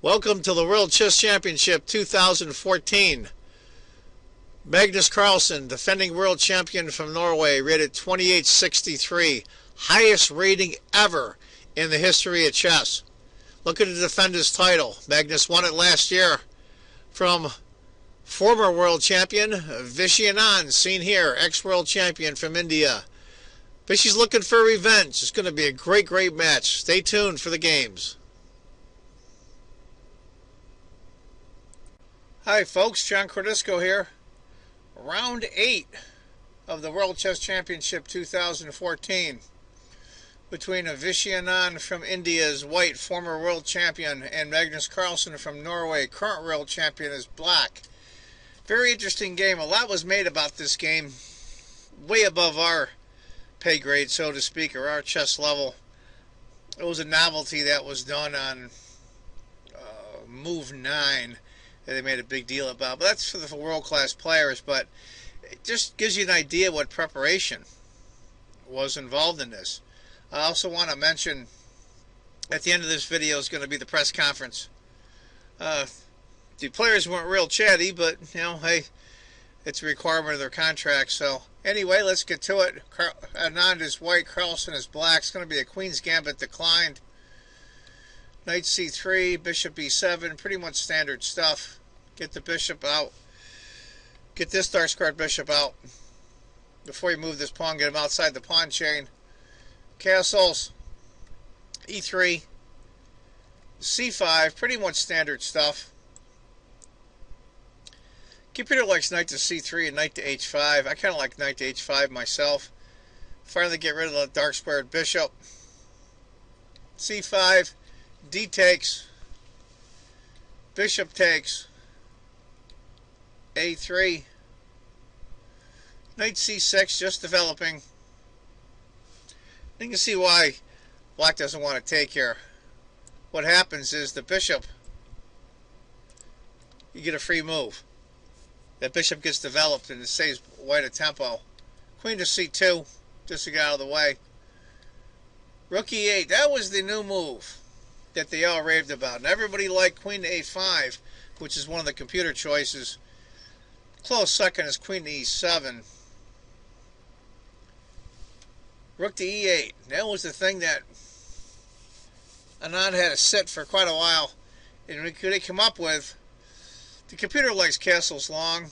Welcome to the World Chess Championship 2014. Magnus Carlsen, defending world champion from Norway, rated 2863. Highest rating ever in the history of chess. Looking to defend his title. Magnus won it last year from former world champion Anand, seen here, ex-world champion from India. Vishy's looking for revenge. It's going to be a great match. Stay tuned for the games. Hi folks, John Cordisco here. Round 8 of the World Chess Championship 2014 between Anand from India's white, former world champion, and Magnus Carlsen from Norway, current world champion, is black. Very interesting game. A lot was made about this game, way above our pay grade, so to speak, or our chess level. It was a novelty that was done on move 9. They made a big deal about, but that's for the world-class players. But it just gives you an idea what preparation was involved in this. I also want to mention at the end of this video is going to be the press conference. The players weren't real chatty, but you know, hey, it's a requirement of their contract. So anyway, let's get to it. Anand is white, Carlsen is black. It's going to be a Queen's Gambit declined. Knight c3, bishop e7, pretty much standard stuff. Get the bishop out. Get this dark squared bishop out. Before you move this pawn, get him outside the pawn chain. Castles, e3, c5, pretty much standard stuff. Computer likes knight to c3 and knight to h5. I kind of like knight to h5 myself. Finally get rid of the dark squared bishop. c5, d takes, bishop takes, a3, knight c6, just developing. You can see why black doesn't want to take here. What happens is the bishop, you get a free move. That bishop gets developed and it saves white a tempo. Queen to c2, just to get out of the way. Rook e8, that was the new move that they all raved about. And everybody liked queen to a5, which is one of the computer choices. Close second is queen to e7. Rook to e8. That was the thing that Anand had to sit for quite a while. And what they come up with, the computer likes castles long.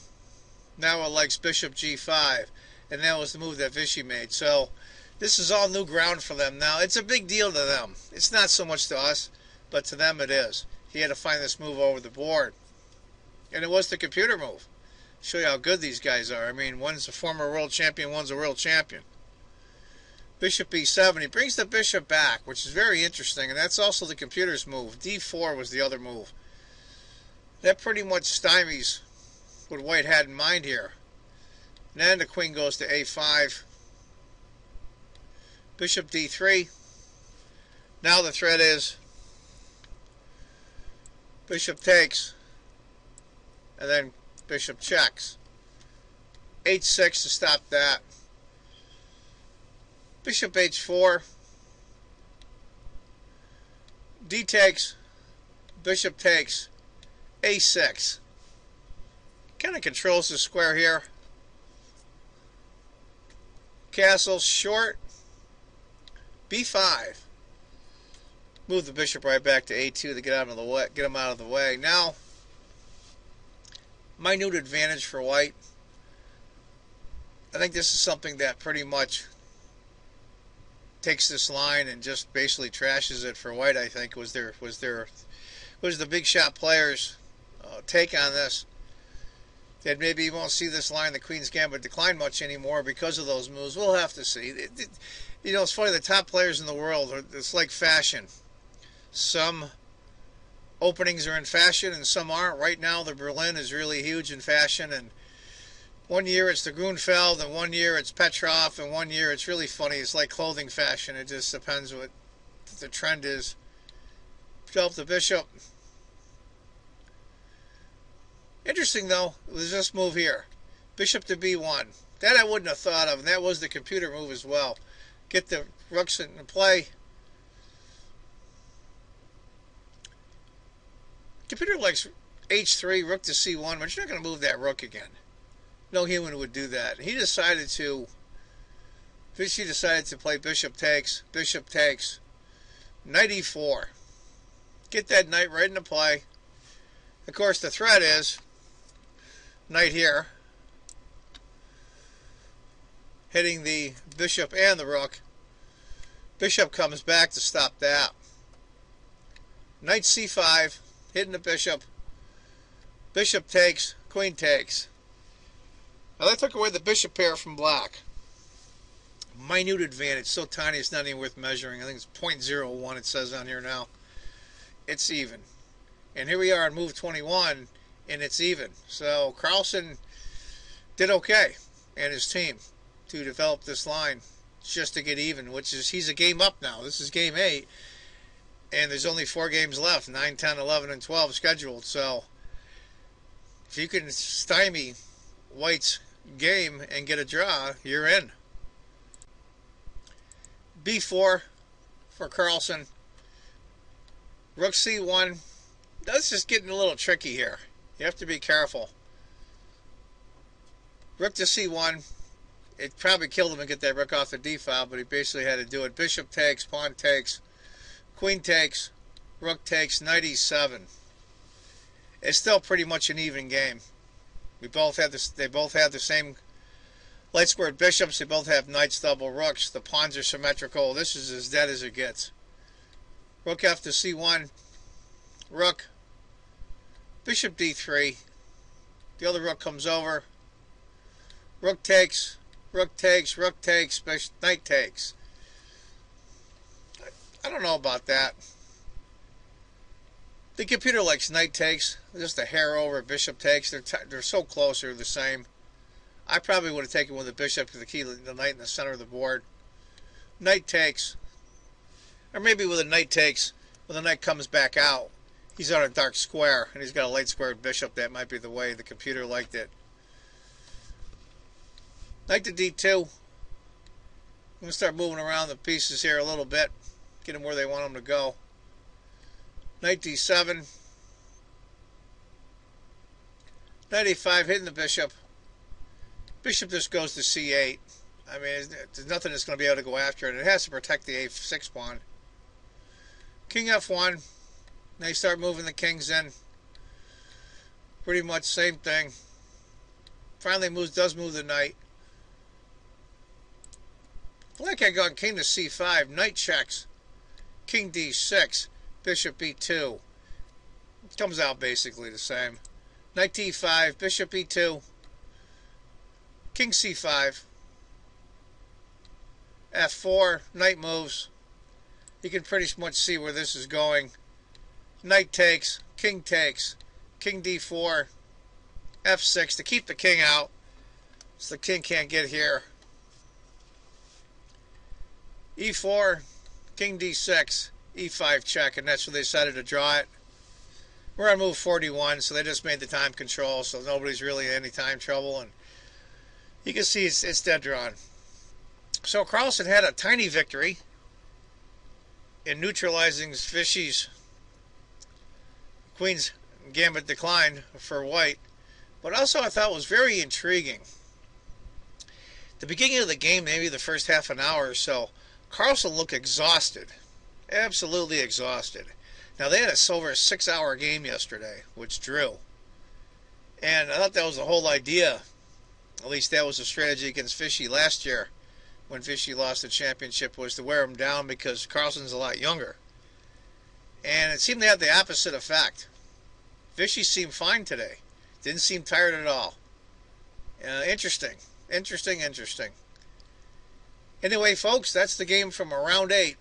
Now it likes bishop g5. And that was the move that Vishy made. So this is all new ground for them now. It's a big deal to them. It's not so much to us, but to them it is. He had to find this move over the board. And it was the computer move. Show you how good these guys are. I mean, one's a former world champion, one's a world champion. Bishop e7. He brings the bishop back, which is very interesting, and that's also the computer's move. d4 was the other move. That pretty much stymies what white had in mind here. And then the queen goes to a5. Bishop d3. Now the threat is bishop takes, and then bishop checks. h6 to stop that. Bishop h4. D takes. Bishop takes. a6. Kind of controls the square here. Castle short. b5. Move the bishop right back to a2 to get out of the way. Get him out of the way. Now, minute advantage for white. I think this is something that pretty much takes this line and just basically trashes it for white. I think was the big shot players' take on this. That maybe you won't see this line, the Queen's Gambit, decline much anymore because of those moves. We'll have to see. You know, it's funny. The top players in the world, it's like fashion. Some openings are in fashion and some aren't. Right now, the Berlin is really huge in fashion, and one year it's the Grunfeld, and one year it's Petrov, and one year it's really funny. It's like clothing fashion. It just depends what the trend is. Develop the bishop. Interesting, though, was this move here. Bishop to b1. That I wouldn't have thought of, and that was the computer move as well. Get the rooks into play. Computer likes h3, rook to c1, but you're not going to move that rook again. No human would do that. Vichy decided to play bishop takes, knight e4. Get that knight right into play. Of course, the threat is knight here, hitting the bishop and the rook. Bishop comes back to stop that. Knight c5, hitting the bishop. Bishop takes, queen takes. Now that took away the bishop pair from black. Minute advantage, so tiny it's not even worth measuring. I think it's 0.01 it says on here now. It's even. And here we are on move 21, and it's even. So Carlsen did okay, and his team, to develop this line just to get even, which is, he's a game up now. This is game 8, and there's only 4 games left, 9, 10, 11, and 12 scheduled. So if you can stymie White's game and get a draw, you're in. b4 for Carlsen. Rook c1. That's just getting a little tricky here. You have to be careful. Rook to c1. It probably killed him to get that rook off the d file, but he basically had to do it. Bishop takes, pawn takes, queen takes, rook takes, knight e7. It's still pretty much an even game. They both have the same light squared bishops. They both have knights, double rooks. The pawns are symmetrical. This is as dead as it gets. Rook f to c1. Rook. Bishop d3. The other rook comes over. Rook takes. Rook takes. Rook takes. Knight takes. I don't know about that. The computer likes knight takes. Just a hair over bishop takes. They're so close. They're the same. I probably would have taken with the bishop to the knight in the center of the board. Knight takes. Or maybe with a knight takes, when the knight comes back out, he's on a dark square, and he's got a light squared bishop. That might be the way the computer liked it. Knight to d2. I'm going to start moving around the pieces here a little bit. Get them where they want them to go. Knight d7. Knight a5, hitting the bishop. Bishop just goes to c8. I mean, there's nothing that's going to be able to go after it. It has to protect the a6 pawn. King f1. Now you start moving the kings in. Pretty much same thing. Finally does move the knight. Black had gone king to c5. Knight checks. King d6. Bishop e2. It comes out basically the same. Knight d5. Bishop e2. King c5. f4. Knight moves. You can pretty much see where this is going. Knight takes. King takes. King d4. f6 to keep the king out, so the king can't get here. e4. King d6. e5 check, and that's where they decided to draw it. We're on move 41, so they just made the time control, so nobody's really in any time trouble, and you can see it's dead drawn. So Carlsen had a tiny victory in neutralizing Vichy's Queen's Gambit decline for White, but also I thought was very intriguing. The beginning of the game, maybe the first half an hour or so, Carlsen looked exhausted. Absolutely exhausted. Now, they had over a 6-hour game yesterday, which drew. And I thought that was the whole idea. At least that was the strategy against Vichy last year when Vichy lost the championship, was to wear him down because Carlsen's a lot younger. And it seemed to have the opposite effect. Vichy seemed fine today. Didn't seem tired at all. Interesting. Interesting. Anyway, folks, that's the game from round 8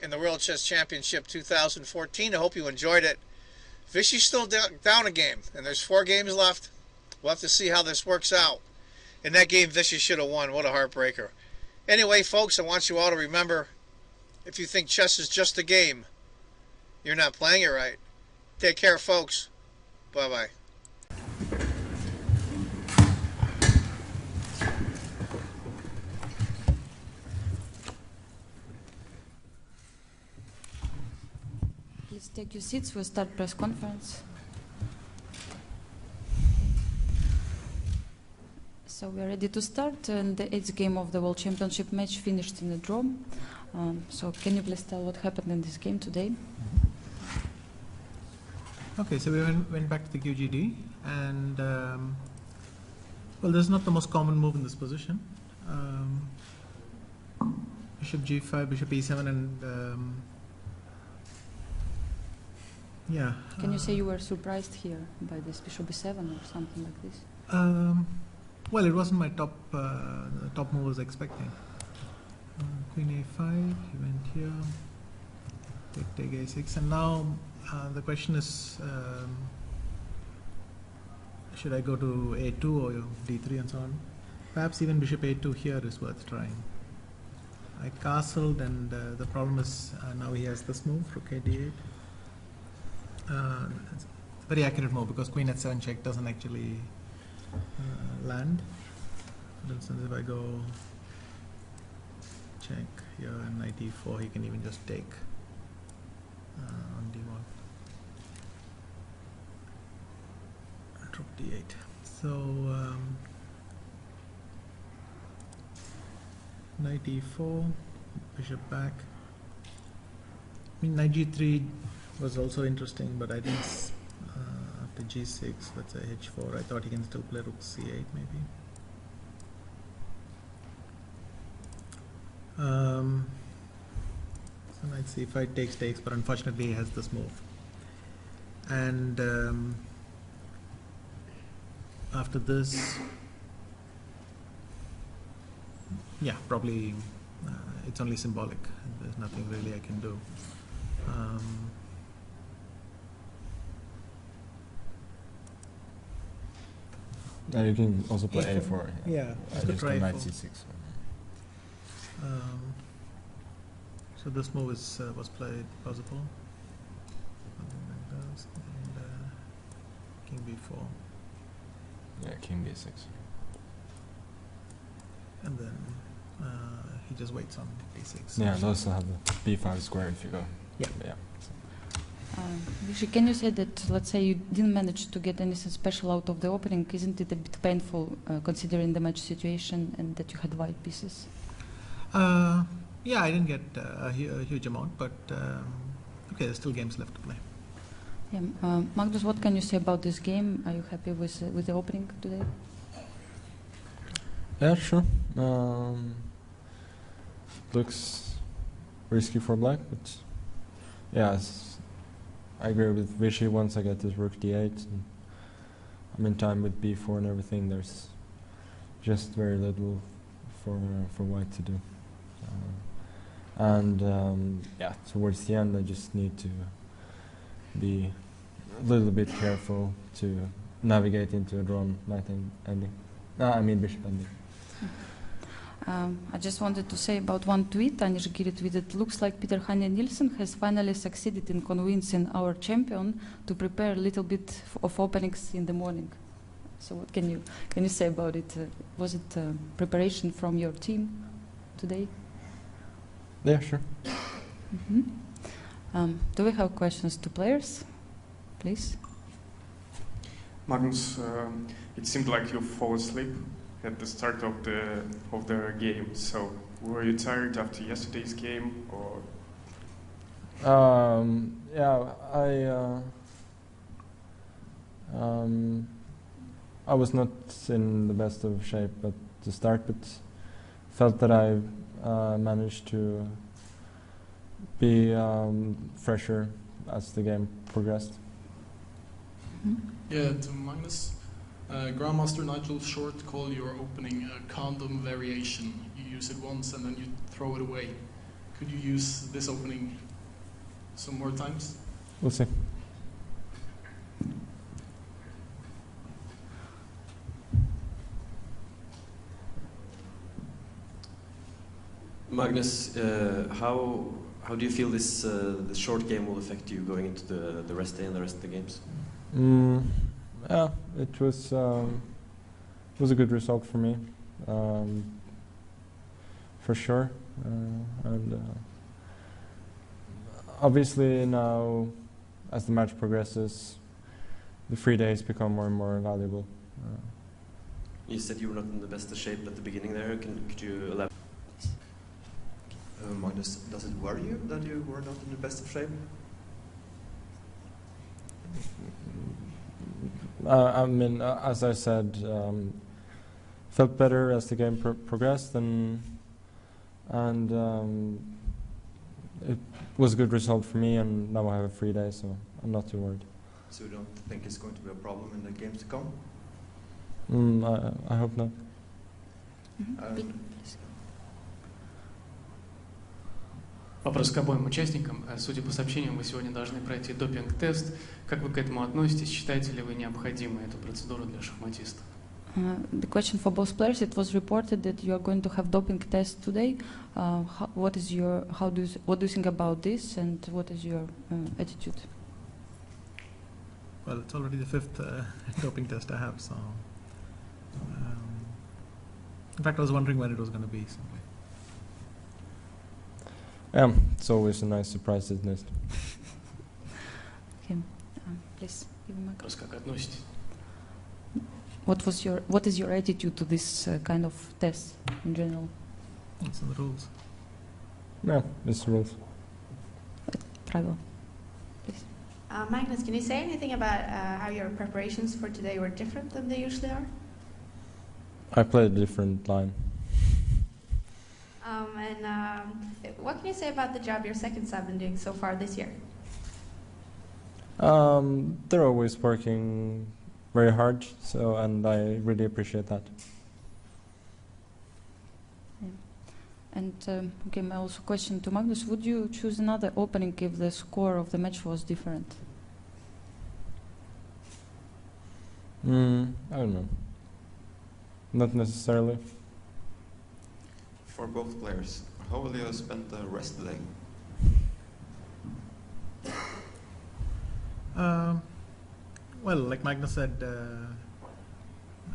in the World Chess Championship 2014. I hope you enjoyed it. Vichy's still down a game, and there's 4 games left. We'll have to see how this works out. In that game, Vichy should have won. What a heartbreaker. Anyway, folks, I want you all to remember, if you think chess is just a game, you're not playing it right. Take care, folks. Bye-bye. He's take your seats. We'll start press conference. So we're ready to start, and the 8th game of the World Championship match finished in a draw. So can you please tell what happened in this game today? Okay, so we went back to the QGD, and well, this is not the most common move in this position. Bishop G5, Bishop E7, and yeah. Can you say you were surprised here by this Bishop E7 or something like this? Well, it wasn't my top move I was expecting. Queen A5, he went here. Take A6, and now the question is, should I go to A2 or D3 and so on? Perhaps even Bishop A2 here is worth trying. I castled, and the problem is now he has this move, Rook A8. It's a very accurate move because Queen H7 check doesn't actually land. For instance, if I go check here and Knight E4, he can even just take on D1. Rook D8. So Knight E4, Bishop back. I mean, Knight G3 was also interesting, but I think after G6, let's say H4, I thought he can still play Rook C8 maybe. So Knight C5 takes, but unfortunately he has this move. And after this, yeah, probably it's only symbolic. There's nothing really I can do. And you can also play A4. Yeah, I just try Knight A4. C6. So this move was played possible. Something like this, and King B4, Yeah, King B6. and then he just waits on D6. Yeah, and also have the B5 square if you go. Yeah. Yeah. Vishy, can you say that, let's say you didn't manage to get anything special out of the opening, isn't it a bit painful considering the match situation and that you had white pieces? Yeah, I didn't get a huge amount, but okay, there's still games left to play. Yeah, Magnus, what can you say about this game? Are you happy with the opening today? Yeah, sure. Looks risky for black, but yeah, I agree with Vishy. Once I get this Rook D8, and I'm in time with B4 and everything, there's just very little for white to do. Yeah, towards the end I just need to be a little bit careful to navigate into a drawn knight ending. I mean bishop ending. I just wanted to say about one tweet. Anish Giri tweeted, looks like Peter Hanya Nielsen has finally succeeded in convincing our champion to prepare a little bit of openings in the morning. So what can you say about it? Was it preparation from your team today? Yeah, sure. Do we have questions to players? Please. Magnus, it seemed like you fall asleep at the start of the game. So were you tired after yesterday's game, or? Yeah, I was not in the best of shape at the start, but felt that I managed to be fresher as the game progressed. Yeah, to Magnus, Grandmaster Nigel Short called your opening a condom variation. You use it once and then you throw it away. Could you use this opening some more times? We'll see. Magnus, how do you feel this short game will affect you going into the rest day and the rest of the games? Yeah, it was a good result for me, for sure, and obviously now as the match progresses, the free days become more and more valuable. You said you were not in the best of shape at the beginning there. Could you elaborate? Magnus, does it worry you that you were not in the best of shape? I mean, as I said, felt better as the game progressed, and it was a good result for me, and now I have a free day, so I'm not too worried. So you don't think it's going to be a problem in the games to come? I hope not. Вопрос к обоим участникам. Судя по сообщениям, вы сегодня должны пройти допинг-тест. Как вы к этому относитесь? Считаете ли вы необходимой эту процедуру для шахматистов? The question for both players. It was reported that you are going to have doping test today. What do you think about this, and what is your attitude? Well, it's already the 5th doping test I have, so in fact I was wondering when it was going to be. So. Yeah, it's always a nice surprise, isn't it? Okay, please give him a. Вопрос, как относитесь? What is your attitude to this kind of test in general? It's in the rules. Yeah, it's the rules. Travel. Please. Magnus, can you say anything about how your preparations for today were different than they usually are? I played a different line. What can you say about the job your seconds have been doing so far this year? They're always working very hard, and I really appreciate that. Yeah. And okay, my also question to Magnus: would you choose another opening if the score of the match was different? I don't know. Not necessarily. For both players, how will you spend the rest of the day? Well, like Magnus said,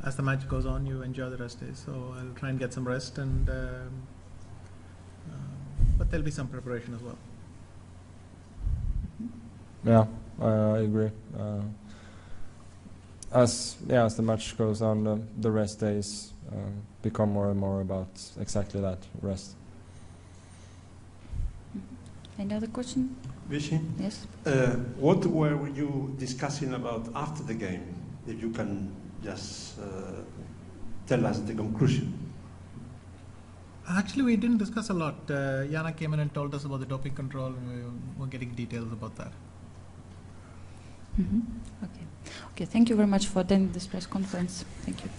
as the match goes on, you enjoy the rest days. So I'll try and get some rest, and but there'll be some preparation as well. Yeah, I agree. As the match goes on, the rest days become more and more about exactly that, rest. Any other question? Vichy? Yes. What were you discussing about after the game? If you can just tell us the conclusion. Actually, we didn't discuss a lot. Jana came in and told us about the doping control, and we were getting details about that. Okay. Okay. Thank you very much for attending this press conference. Thank you.